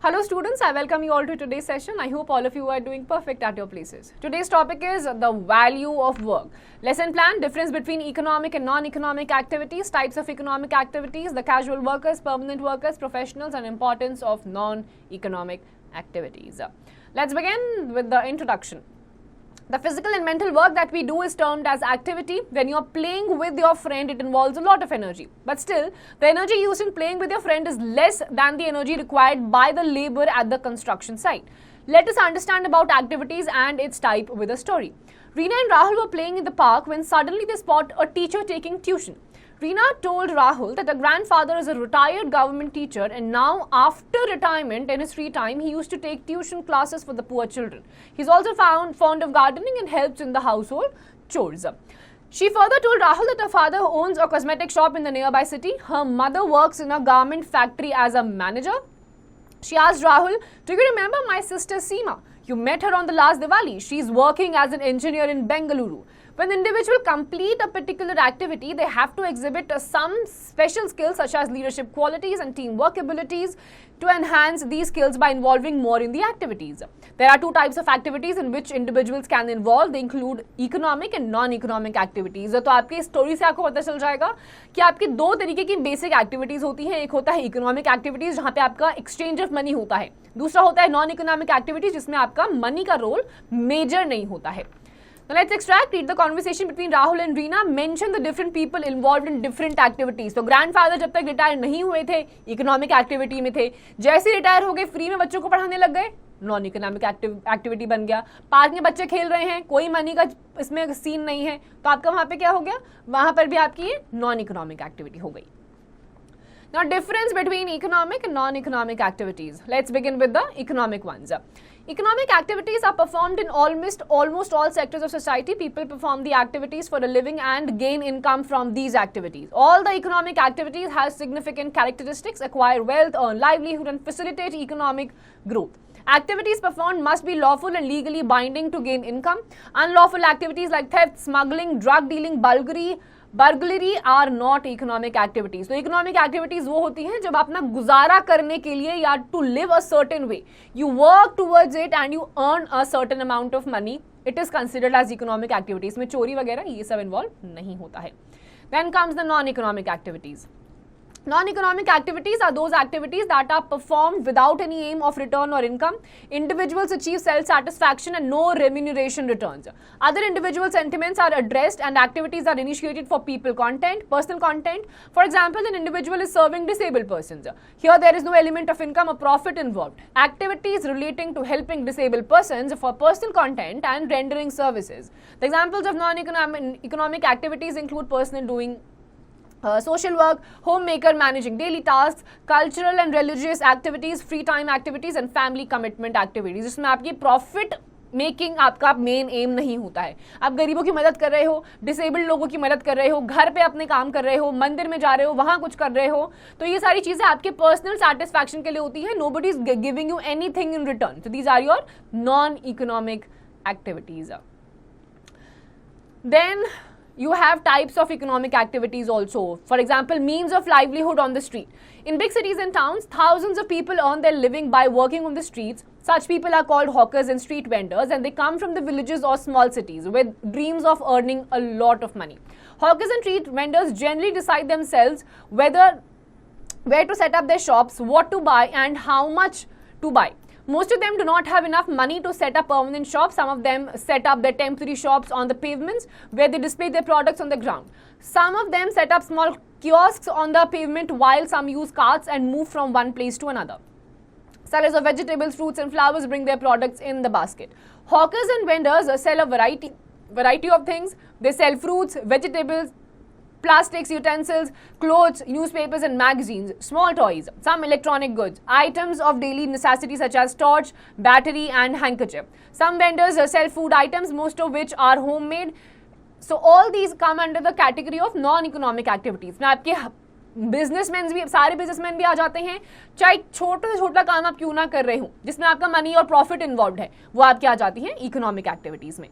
Hello students, I welcome you all to today's session. I hope all of you are doing perfect at your places. Today's topic is the value of work. Lesson plan, difference between economic and non-economic activities, types of economic activities, the casual workers, permanent workers, professionals, and importance of non-economic activities. Let's begin with the introduction. The physical and mental work that we do is termed as activity. When you're playing with your friend, it involves a lot of energy. But still, the energy used in playing with your friend is less than the energy required by the labor at the construction site. Let us understand about activities and its type with a story. Reena and Rahul were playing in the park when suddenly they spot a teacher taking tuition. Reena told Rahul that her grandfather is a retired government teacher and now after retirement in his free time he used to take tuition classes for the poor children. He's also fond of gardening and helps in the household chores. She further told Rahul that her father owns a cosmetic shop in the nearby city. Her mother works in a garment factory as a manager. She asked Rahul, "Do you remember my sister Seema? You met her on the last Diwali. She's working as an engineer in Bengaluru." When individuals complete a particular activity, they have to exhibit some special skills such as leadership qualities and teamwork abilities to enhance these skills by involving more in the activities. There are two types of activities in which individuals can involve. They include economic and non-economic activities. तो आपकी story से आपको पता चल जाएगा कि आपकी दो तरीके की बेसिक एक्टिविटीज होती हैं. एक होता है इकोनॉमिक एक्टिविटीज जहां पे आपका एक्सचेंज ऑफ मनी होता है. दूसरा होता है नॉन इकोनॉमिक एक्टिविटीज जिसमें आपका मनी का रोल मेजर नहीं होता है. Now let's extract, read the conversation between Rahul and Reena, mention the different people involved in different activities. तो grandfather जब तक रिटायर नहीं हुए थे, इकोनॉमिक एक्टिविटी में थे. जैसे रिटायर हो गए, फ्री में बच्चों को पढ़ाने लग गए, नॉन इकोनॉमिक एक्टिविटी बन गया. पार्क में बच्चे खेल रहे हैं, कोई मनी का इसमें सीन नहीं है, तो आपका वहां पे क्या हो गया, वहां पर भी आपकी ये नॉन इकोनॉमिक एक्टिविटी हो गई. Now difference between economic and non-economic activities. Let's begin with the economic ones. Economic activities are performed in almost all sectors of society. People perform the activities for a living and gain income from these activities. All the economic activities have significant characteristics, acquire wealth, earn livelihood and facilitate economic growth. Activities performed must be lawful and legally binding to gain income. Unlawful activities like theft, smuggling, drug dealing, burglary are not economic activities. So economic activities वो होती हैं जब अपना गुजारा करने के लिए या to live a certain way, you work towards it and you earn a certain amount of money. It is considered as economic activities. में चोरी वगैरह ये सब involve नहीं होता है. Then comes the non-economic activities. Non-economic activities are those activities that are performed without any aim of return or income. Individuals achieve self-satisfaction and no remuneration returns. Other individual sentiments are addressed and activities are initiated for people content, personal content. For example, an individual is serving disabled persons. Here there is no element of income or profit involved. Activities relating to helping disabled persons for personal content and rendering services. The examples of non-economic activities include personal doing social work, homemaker managing daily tasks, cultural and religious activities, free time activities and family commitment activities. जिसमें आपकी profit making आपका main M नहीं होता है. आप गरीबों की मदद कर रहे हो, डिसेबल्ड लोगों की मदद कर रहे हो, घर पे अपने काम कर रहे हो, मंदिर में जा रहे हो, वहां कुछ कर रहे हो, तो ये सारी चीजें आपके पर्सनल सेटिस्फैक्शन के लिए होती है. Nobody is giving you anything in return. So these are your non economic activities. Then you have types of economic activities also. For example, means of livelihood on the street. In big cities and towns, thousands of people earn their living by working on the streets. Such people are called hawkers and street vendors and they come from the villages or small cities with dreams of earning a lot of money. Hawkers and street vendors generally decide themselves where to set up their shops, what to buy and how much to buy. Most of them do not have enough money to set up permanent shops. Some of them set up their temporary shops on the pavements where they display their products on the ground. Some of them set up small kiosks on the pavement while some use carts and move from one place to another. Sellers of vegetables, fruits and flowers bring their products in the basket. Hawkers and vendors sell a variety of things. They sell fruits, vegetables, plastics, utensils, clothes, newspapers and magazines, small toys, some electronic goods, items of daily necessity such as torch, battery and handkerchief. Some vendors sell food items, most of which are homemade. So all these come under the category of non-economic activities. में आपके businessman भी, सारे businessman भी आ जाते हैं, चाहे छोटा से छोटा काम आप क्यों ना कर रहे हो जिसमें आपका मनी और प्रॉफिट इन्वॉल्व है, वो आपके आ जाती हैं इकोनॉमिक एक्टिविटीज में.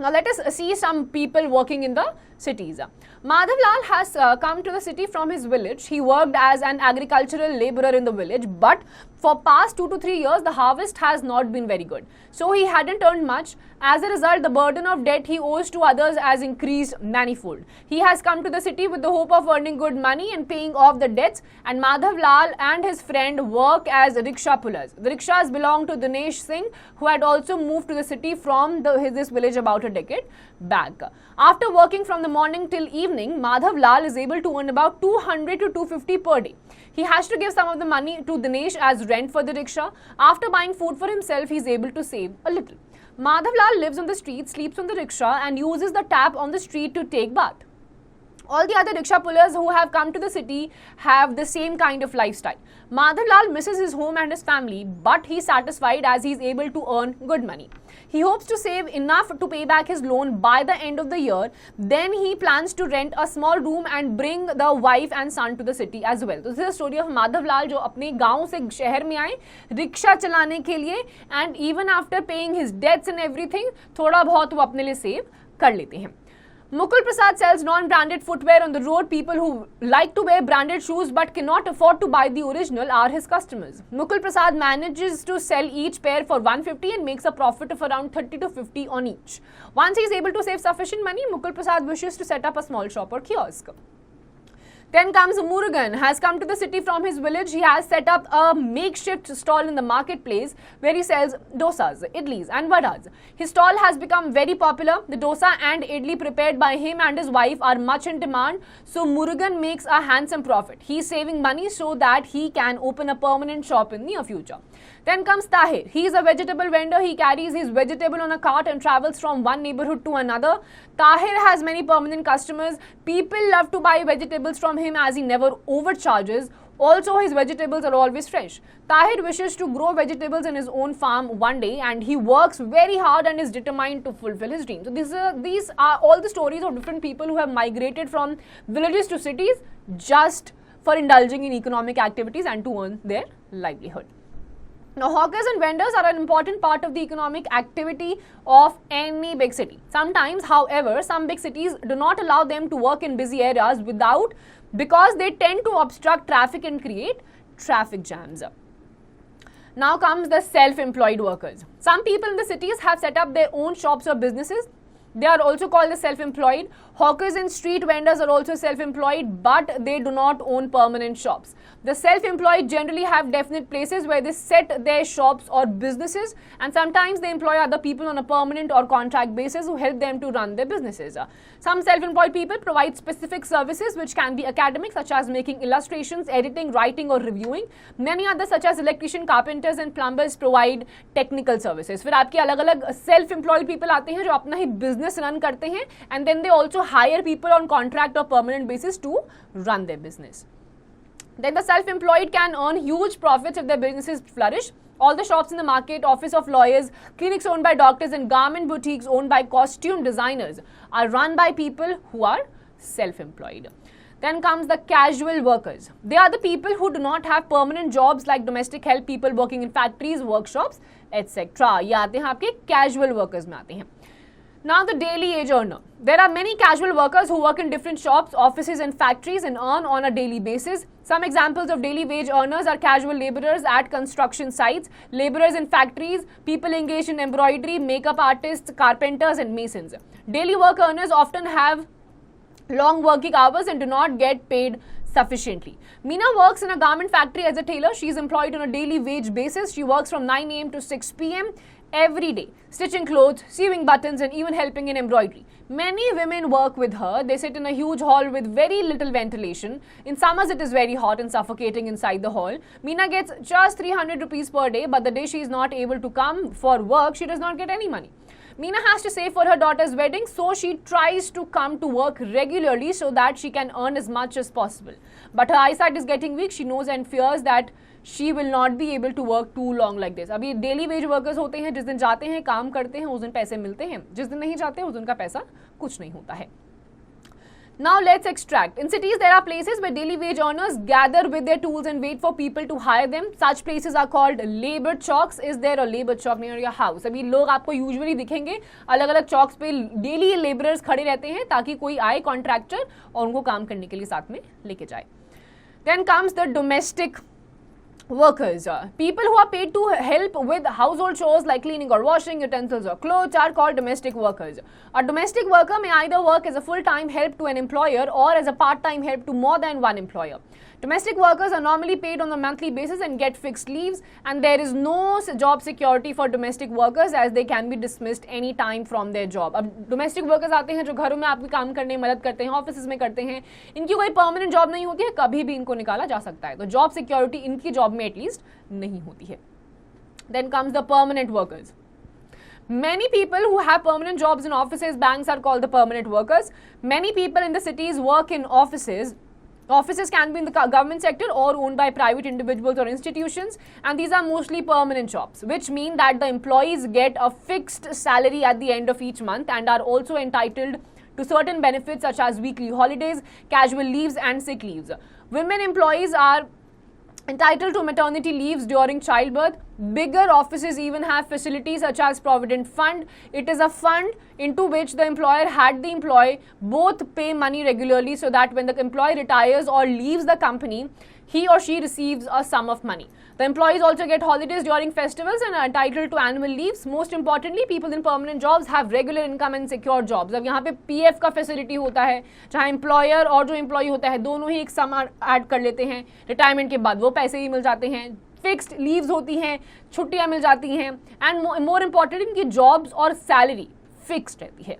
Now let us see some people working in the cities. Madhav Lal has come to the city from his village. He worked as an agricultural laborer in the village, but for past 2 to 3 years the harvest has not been very good. So he hadn't earned much. As a result, the burden of debt he owes to others has increased manifold. He has come to the city with the hope of earning good money and paying off the debts, and Madhav Lal and his friend work as rickshaw pullers. The rickshaws belong to Dinesh Singh, who had also moved to the city from this village about a decade back. After working from the morning till evening, Madhav Lal is able to earn about 200 to 250 per day. He has to give some of the money to Dinesh as rent for the rickshaw. After buying food for himself, he is able to save a little. Madhav Lal lives on the street, sleeps on the rickshaw and uses the tap on the street to take bath. All the other rickshaw pullers who have come to the city have the same kind of lifestyle. Madhav Lal misses his home and his family, but he is satisfied as he is able to earn good money. He hopes to save enough to pay back his loan by the end of the year. Then he plans to rent a small room and bring the wife and son to the city as well. So this is the story of Madhav Lal, जो अपने गांव से शहर में आए rickshaw चलाने के लिए, and even after paying his debts and everything, थोड़ा बहुत वो अपने लिए सेव कर लेते हैं. Mukul Prasad sells non-branded footwear on the road. People who like to wear branded shoes but cannot afford to buy the original are his customers. Mukul Prasad manages to sell each pair for 150 and makes a profit of around 30 to 50 on each. Once he is able to save sufficient money, Mukul Prasad wishes to set up a small shop or kiosk. Then comes Murugan, has come to the city from his village. He has set up a makeshift stall in the marketplace where he sells dosas, idlis and vadas. His stall has become very popular. The dosa and idli prepared by him and his wife are much in demand, so Murugan makes a handsome profit. He is saving money so that he can open a permanent shop in the near future. Then comes Tahir. He is a vegetable vendor. He carries his vegetable on a cart and travels from one neighborhood to another. Tahir has many permanent customers. People love to buy vegetables from him as he never overcharges. Also, his vegetables are always fresh. Tahir wishes to grow vegetables in his own farm one day, and he works very hard and is determined to fulfill his dreams. So these are all the stories of different people who have migrated from villages to cities just for indulging in economic activities and to earn their livelihood. Now, hawkers and vendors are an important part of the economic activity of any big city. Sometimes, however, some big cities do not allow them to work in busy areas because they tend to obstruct traffic and create traffic jams. Now comes the self-employed workers. Some people in the cities have set up their own shops or businesses. They are also called the self-employed. Hawkers and street vendors are also self-employed, but they do not own permanent shops. The self-employed generally have definite places where they set their shops or businesses, and sometimes they employ other people on a permanent or contract basis who help them to run their businesses. Some self-employed people provide specific services which can be academic, such as making illustrations, editing, writing or reviewing. Many others such as electrician, carpenters and plumbers provide technical services. फिर आपके अलग-अलग self-employed people आते हैं जो अपना ही business run करते हैं, and then they also hire people on contract or permanent basis to run their business. Then the self-employed can earn huge profits if their businesses flourish. All the shops in the market, office of lawyers, clinics owned by doctors and garment boutiques owned by costume designers are run by people who are self-employed. Then comes the casual workers. They are the people who do not have permanent jobs like domestic help, people working in factories, workshops, etc. ये आते हैं आपके casual workers में आते हैं. Now the daily wage earner. There are many casual workers who work in different shops, offices and factories and earn on a daily basis. Some examples of daily wage earners are casual laborers at construction sites, laborers in factories, people engaged in embroidery, makeup artists, carpenters and masons. Daily work earners often have long working hours and do not get paid sufficiently. Meena works in a garment factory as a tailor. She is employed on a daily wage basis. She works from 9 a.m. to 6 p.m. every day, stitching clothes, sewing buttons and even helping in embroidery. Many women work with her. They sit in a huge hall with very little ventilation. In summers it is very hot and suffocating inside the hall. Meena gets just 300 rupees per day, but the day she is not able to come for work, she does not get any money. Meena has to save for her daughter's wedding, so she tries to come to work regularly so that she can earn as much as possible. But her eyesight is getting weak. She knows and fears that she will not be able to work too long like this. अभी daily veg workers होते हैं, जिस दिन जाते हैं काम करते हैं उस दिन पैसे मिलते हैं, जिस दिन नहीं जाते हैं उस दिन का पैसा कुछ नहीं होता है. Now let's extract. In cities, there are places where daily wage earners gather with their tools and wait for people to hire them. Such places are called labor chalks. Is there a labor chalk near your house? अभी लोग आपको usually दिखेंगे अलग अलग chokes पे daily labourers खड़े रहते हैं ताकि कोई आए कॉन्ट्रैक्टर और उनको काम करने के लिए साथ में लेके जाए. Then comes the domestic workers. People who are paid to help with household chores like cleaning or washing utensils or clothes are called domestic workers. A domestic worker may either work as a full-time help to an employer or as a part-time help to more than one employer. Domestic workers are normally paid on a monthly basis and get fixed leaves, and there is no job security for domestic workers as they can be dismissed any time from their job. अब domestic workers आते हैं जो घरों में आपके काम करने में मदद करते हैं, ऑफिस में करते हैं, इनकी कोई परमानेंट जॉब नहीं होती है, कभी भी इनको निकाला जा सकता है. तो जॉब सिक्योरिटी इनकी जॉब में एटलीस्ट नहीं होती है. Then comes the permanent workers. Many people who have permanent jobs in offices, banks are called the permanent workers. Many people in the cities work in offices. Offices can be in the government sector or owned by private individuals or institutions, and these are mostly permanent jobs, which mean that the employees get a fixed salary at the end of each month and are also entitled to certain benefits such as weekly holidays, casual leaves and sick leaves. Women employees are entitled to maternity leaves during childbirth. Bigger offices even have facilities such as Provident Fund. It is a fund into which the employer had the employee both pay money regularly so that when the employee retires or leaves the company, he or she receives a sum of money. The employees also get holidays during festivals and are entitled to annual leaves. Most importantly, people in permanent jobs have regular income and secure jobs. अब यहाँ पे PF का facility होता है जहाँ employer और जो employee होता है दोनों ही एक सम ऐड कर लेते हैं. रिटायरमेंट के बाद वो पैसे ही मिल जाते हैं. फिक्स्ड लीव्स होती हैं, छुट्टियाँ मिल जाती हैं, एंड मोर इम्पॉर्टेंट इनकी जॉब्स और सैलरी फिक्स्ड रहती है.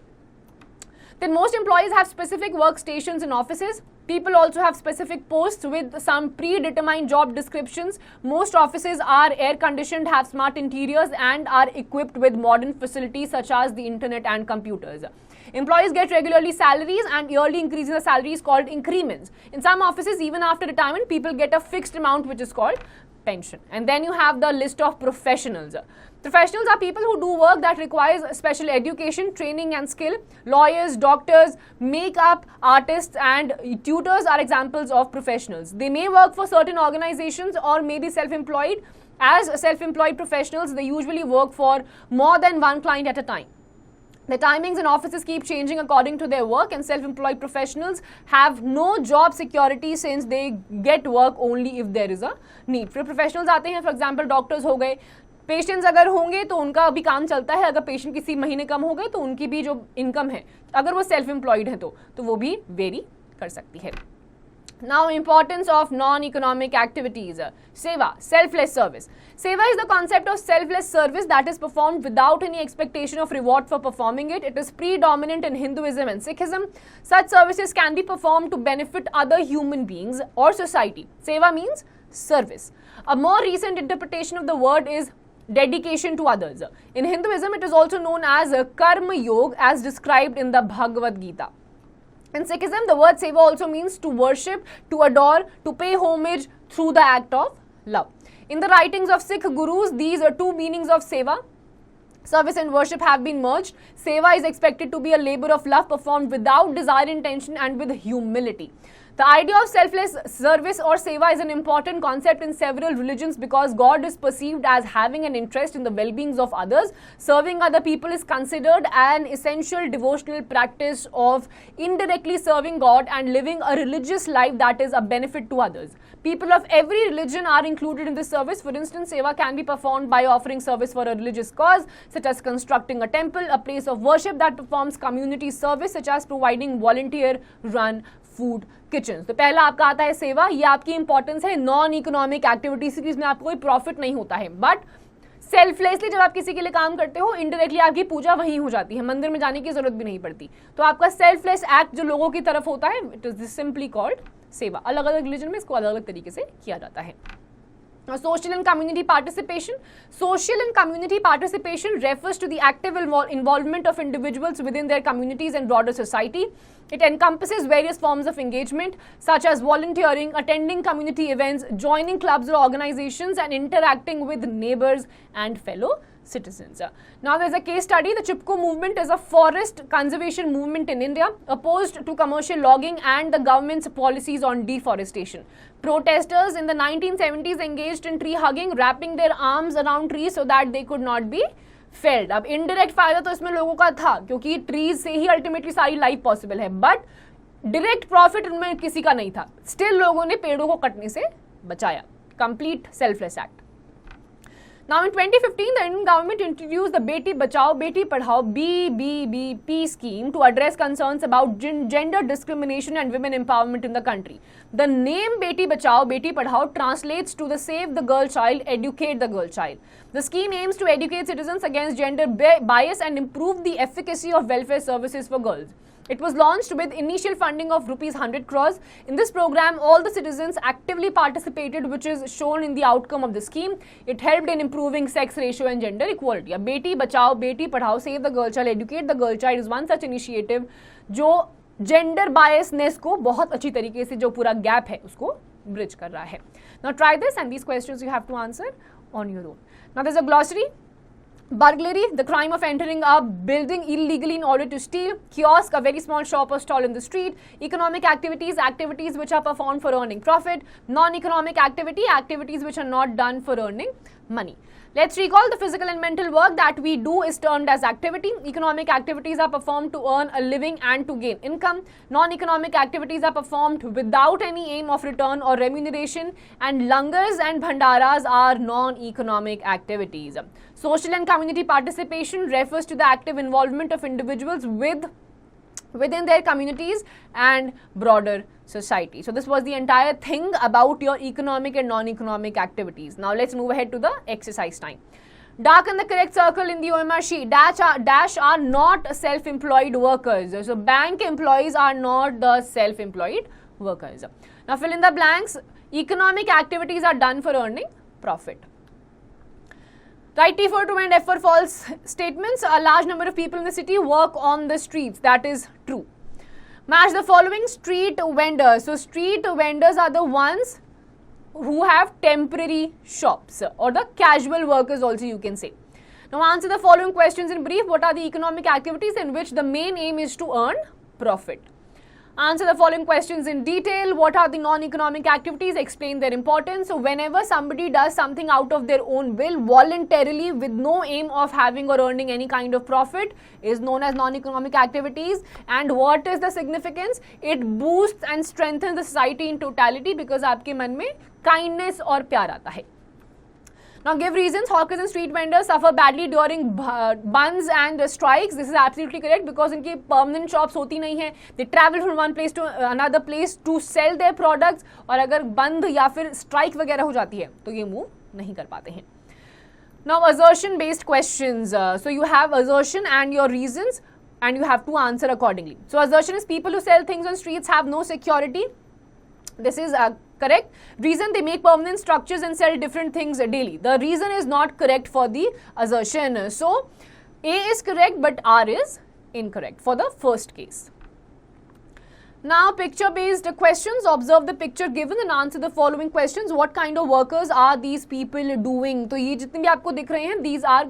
Then most employees have specific workstations in offices. People also have specific posts with some predetermined job descriptions. Most offices are air conditioned, have smart interiors and are equipped with modern facilities such as the internet and computers. Employees get regularly salaries and yearly increase in the salary is called increments. In some offices, even after retirement, people get a fixed amount which is called pension. And then you have the list of professionals. Professionals are people who do work that requires special education, training and skill. Lawyers, doctors, makeup artists and tutors are examples of professionals. They may work for certain organizations or may be self-employed. As self-employed professionals, they usually work for more than one client at a time. The timings in offices keep changing according to their work, and self-employed professionals have no job security since they get work only if there is a need. फिर professionals आते हैं, for example doctors हो गए. Patients अगर होंगे तो उनका भी काम चलता है. अगर पेशेंट किसी महीने कम हो गए तो उनकी भी जो इनकम है अगर वो सेल्फ एम्प्लॉयड है तो वो भी वेरी कर सकती है. Now, importance of non-economic activities. Seva, selfless service. Seva is the concept of selfless service that is performed without any expectation of reward for performing it. It is predominant in Hinduism and Sikhism. Such services can be performed to benefit other human beings or society. Seva means service. A more recent interpretation of the word is dedication to others. In Hinduism, it is also known as Karma Yoga as described in the Bhagavad Gita. In Sikhism, the word seva also means to worship, to adore, to pay homage through the act of love. In the writings of Sikh gurus, these are two meanings of seva. Service and worship have been merged. Seva is expected to be a labor of love performed without desire, intention and with humility. The idea of selfless service or seva is an important concept in several religions because God is perceived as having an interest in the well-being of others. Serving other people is considered an essential devotional practice of indirectly serving God and living a religious life that is a benefit to others. People of every religion are included in this service. For instance, seva can be performed by offering service for a religious cause, such as constructing a temple, a place of worship that performs community service, such as providing volunteer-run food kitchens. तो पहला आपका आता है सेवा. ये आपकी importance है non economic activities की जिसमें आपको कोई प्रॉफिट नहीं होता है, बट सेल्फलेसली जब आप किसी के लिए काम करते हो इनडायरेक्टली आपकी पूजा वहीं हो जाती है, मंदिर में जाने की जरूरत भी नहीं पड़ती. तो आपका सेल्फलेस एक्ट जो लोगों की तरफ होता है इट इज सिंपली कॉल्ड सेवा. अलग अलग रिलीजन में इसको अलग अलग तरीके से किया जाता है. Social and community participation. Social and community participation refers to the active involvement of individuals within their communities and broader society. It encompasses various forms of engagement such as volunteering, attending community events, joining clubs or organizations and interacting with neighbors and fellow citizens. Now there's a case study. The Chipko movement is a forest conservation movement in India opposed to commercial logging and the government's policies on deforestation. Protesters in the 1970s engaged in tree hugging, wrapping their arms around trees so that they could not be felled. अब indirect फायदा तो इसमें लोगों का था क्योंकि trees से ही ultimately सारी life possible है, but direct profit उनमें किसी का नहीं था. Still लोगों ने पेड़ों को कटने से बचाया. Complete selfless act. Now in 2015, the Indian government introduced the Beti Bachao, Beti Padhao BBBP scheme to address concerns about gender discrimination and women empowerment in the country. The name Beti Bachao, Beti Padhao translates to the Save the Girl Child, Educate the Girl Child. The scheme aims to educate citizens against gender bias and improve the efficacy of welfare services for girls. It was launched with initial funding of rupees 100 crores. In this program, all the citizens actively participated, which is shown in the outcome of the scheme. It helped in improving sex ratio and gender equality. Beti Bachao, Beti Padhao, Save the Girl Child, Educate the Girl Child is one such initiative जो gender biasness को बहुत अच्छी तरीके से जो पूरा gap है उसको bridge कर रहा है. Now try this and these questions you have to answer on your own. Now there's a glossary. Burglary, the crime of entering a building illegally in order to steal. Kiosk, a very small shop or stall in the street. Economic activities, activities which are performed for earning profit. Non-economic activity, activities which are not done for earning money. Let's recall the physical and mental work that we do is termed as activity. Economic activities are performed to earn a living and to gain income. Non-economic activities are performed without any aim of return or remuneration. And langars and bhandaras are non-economic activities. Social and community participation refers to the active involvement of individuals within their communities and broader society. So this was the entire thing about your economic and non-economic activities. Now let's move ahead to the exercise time. Darken the correct circle in the OMR sheet. Dash are not self-employed workers. So bank employees are not the self-employed workers. Now fill in the blanks. Economic activities are done for earning profit. Write T for true and F for false statements. A large number of people in the city work on the streets. That is true. Match the following street vendors. So street vendors are the ones who have temporary shops or the casual workers also you can say. Now answer the following questions in brief. What are the economic activities in which the main aim is to earn profit? Answer the following questions in detail. What are the non-economic activities? Explain their importance. So whenever somebody does something out of their own will, voluntarily, with no aim of having or earning any kind of profit, is known as non-economic activities. And what is the significance? It boosts and strengthens the society in totality because आपके मन में kindness और प्यार आता है. Now give reasons. Hawkers and street vendors suffer badly during bunds and strikes. This is absolutely correct because इनकी permanent shops होती नहीं है. They travel from one place to another place to sell their products. और अगर बंद या फिर strike वगैरह हो जाती है तो ये move नहीं कर पाते हैं. Now assertion based questions. So you have assertion and your reasons and you have to answer accordingly. So assertion is people who sell things on streets have no security. This is correct. Reason, they make permanent structures and sell different things daily. The reason is not correct for the assertion. So A is correct but R is incorrect for the first case. Now picture based questions. Observe the picture given and answer the following questions. What kind of workers are these people doing? तो ये जितने भी आपको दिख रहे हैं, these are,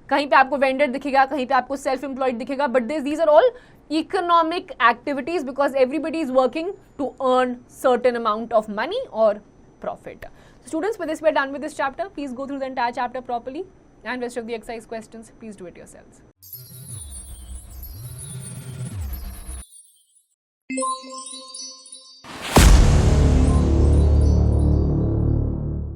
कहीं पे आपको vendor दिखेगा, कहीं पे आपको self employed दिखेगा, but these are all economic activities because everybody is working to earn certain amount of money or profit. So students, with this we are done with this chapter. Please go through the entire chapter properly and rest of the exercise questions, please do it yourselves.